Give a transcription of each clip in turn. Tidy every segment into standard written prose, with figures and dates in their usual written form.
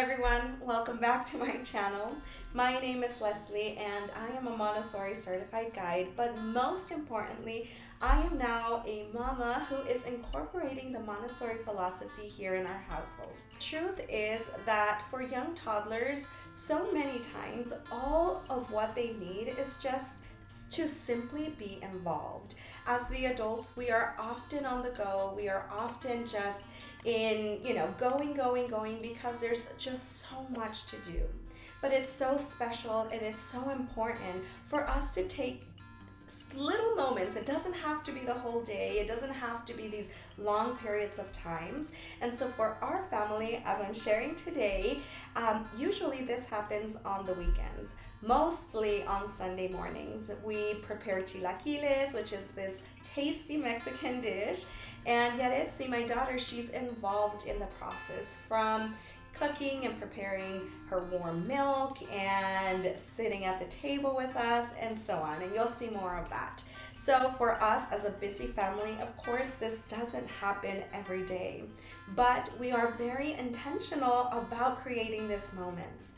everyone, welcome back to my channel. My name is Leslie and I am a Montessori certified guide, but most importantly, I am now a mama who is incorporating the Montessori philosophy here in our household. Truth is that for young toddlers, so many times all of what they need is just to simply be involved. As the adults, we are often on the go. We are often just in, going because there's just so much to do. But it's so special and it's so important for us to take little moments. It doesn't have to be the whole day. It doesn't have to be these long periods of times. And so for our family, as I'm sharing today, usually this happens on the weekends. Mostly on Sunday mornings. We prepare chilaquiles, which is this tasty Mexican dish. And Yaretsi, my daughter, she's involved in the process from cooking and preparing her warm milk and sitting at the table with us and so on. And you'll see more of that. So for us as a busy family, of course, this doesn't happen every day, but we are very intentional about creating these moments.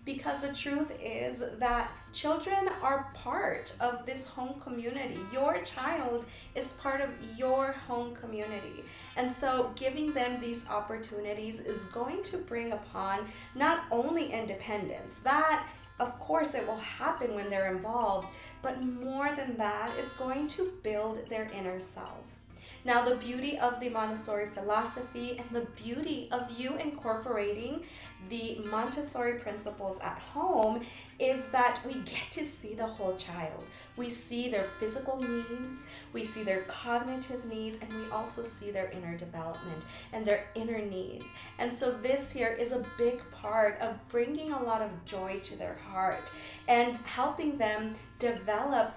Because the truth is that children are part of this home community. Your child is part of your home community. And so giving them these opportunities is going to bring upon not only independence, that of course it will happen when they're involved, but more than that, it's going to build their inner self. Now, the beauty of the Montessori philosophy and the beauty of you incorporating the Montessori principles at home is that we get to see the whole child. We see their physical needs, we see their cognitive needs, and we also see their inner development and their inner needs. And so this here is a big part of bringing a lot of joy to their heart and helping them develop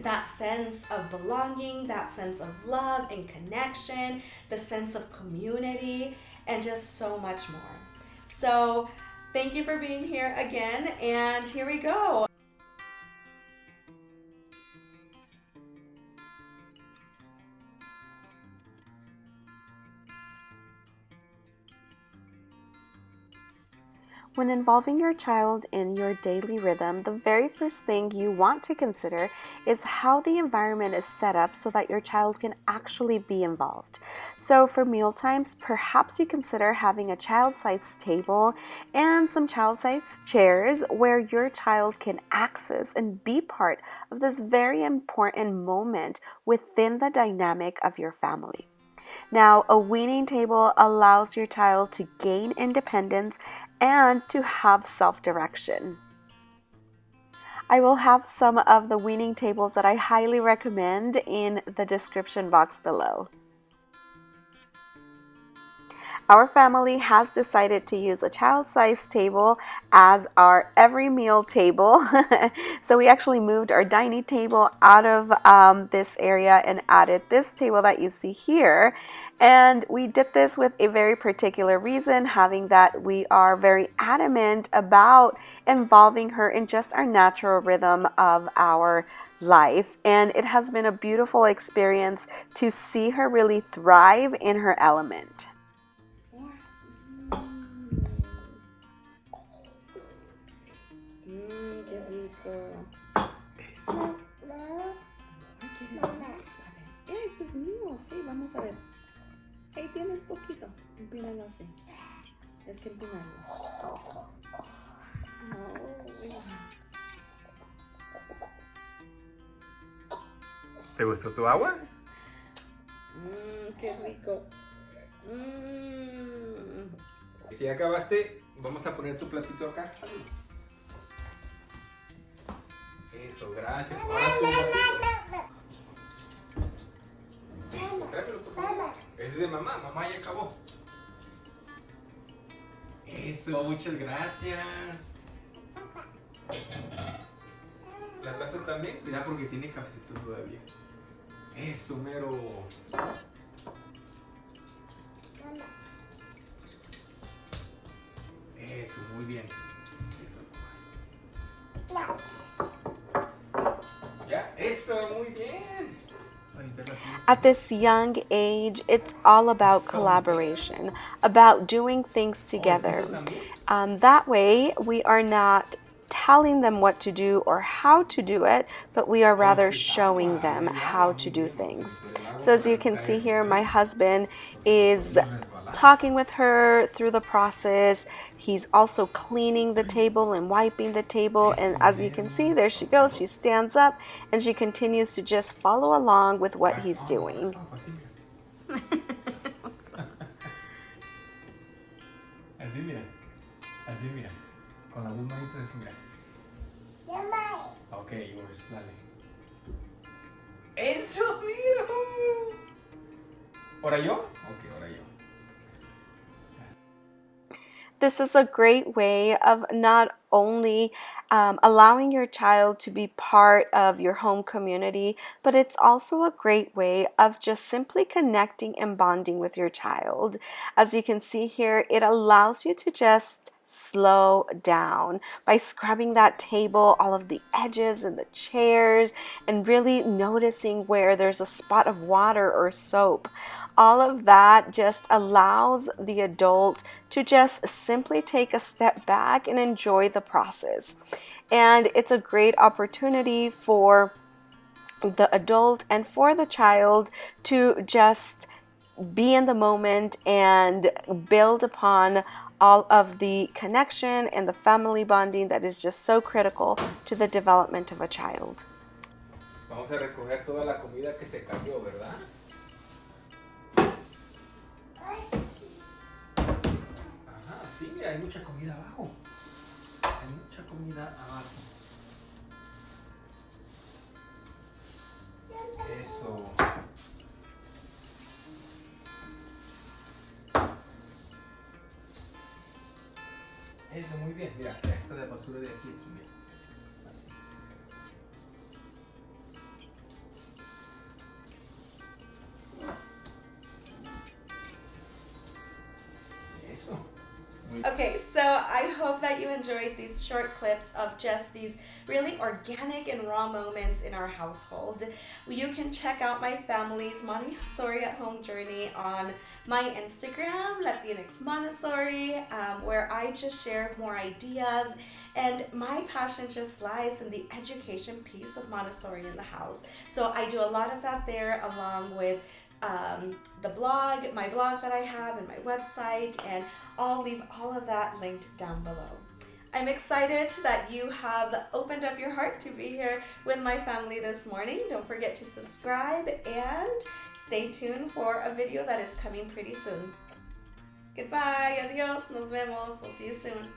that sense of belonging, that sense of love and connection, the sense of community, and just so much more. So thank you for being here again, and here we go. When involving your child in your daily rhythm, the very first thing you want to consider is how the environment is set up so that your child can actually be involved. So for meal times, perhaps you consider having a child-sized table and some child-sized chairs where your child can access and be part of this very important moment within the dynamic of your family. Now, a weaning table allows your child to gain independence and to have self-direction. I will have some of the weaning tables that I highly recommend in the description box below. Our family has decided to use a child-sized table as our every meal table. So we actually moved our dining table out of this area and added this table that you see here. And we did this with a very particular reason, having that we are very adamant about involving her in just our natural rhythm of our life. And it has been a beautiful experience to see her really thrive in her element. Qué rico. Este es mío, sí, vamos a ver. Ahí tienes poquito, empínalo así. Es que empinarlo. ¿Te gustó tu agua? Qué rico. Si ya acabaste, vamos a poner tu platito acá. Eso, gracias. Ahora tu vasito. Eso, tráemelo por favor. Ese es de mamá, mamá ya acabó. Eso, muchas gracias. La taza también, cuidado porque tiene cafecito todavía. Eso, mero. Eso, muy bien. Ya, eso, muy bien. Ay, verlas. At this young age, it's all about collaboration, about doing things together. That way, we are not telling them what to do or how to do it, but we are rather showing them how to do things. So as you can see here, my husband is talking with her through the process. He's also cleaning the table and wiping the table, and as you can see, there she goes. She stands up and she continues to just follow along with what he's doing. Así mira, así mira, con las dos manitas así mira. Ok, yours, dale. Eso, mira. ¿Ahora yo? Ok, ahora yo. This is a great way of not only allowing your child to be part of your home community, but it's also a great way of just simply connecting and bonding with your child. As you can see here, it allows you to just slow down by scrubbing that table, all of the edges and the chairs, and really noticing where there's a spot of water or soap. All of that just allows the adult to just simply take a step back and enjoy the process. And it's a great opportunity for the adult and for the child to just be in the moment and build upon all of the connection and the family bonding that is just so critical to the development of a child. Vamos a recoger toda la comida que se cayó, ¿verdad? Ajá, sí, mira, hay mucha comida abajo. Hay mucha comida abajo. Eso. Eso, muy bien. Mira, esta de basura de aquí, mira. Así. Eso. Okay, so I hope that you enjoyed these short clips of just these really organic and raw moments in our household. You can check out my family's Montessori at home journey on my Instagram, latinx.montessori, where I just share more ideas, and my passion just lies in the education piece of Montessori in the house. So I do a lot of that there, along with the blog, my blog that I have, and my website, and I'll leave all of that linked down below. I'm excited that you have opened up your heart to be here with my family this morning. Don't forget to subscribe and stay tuned for a video that is coming pretty soon. Goodbye, adios, nos vemos, we'll see you soon.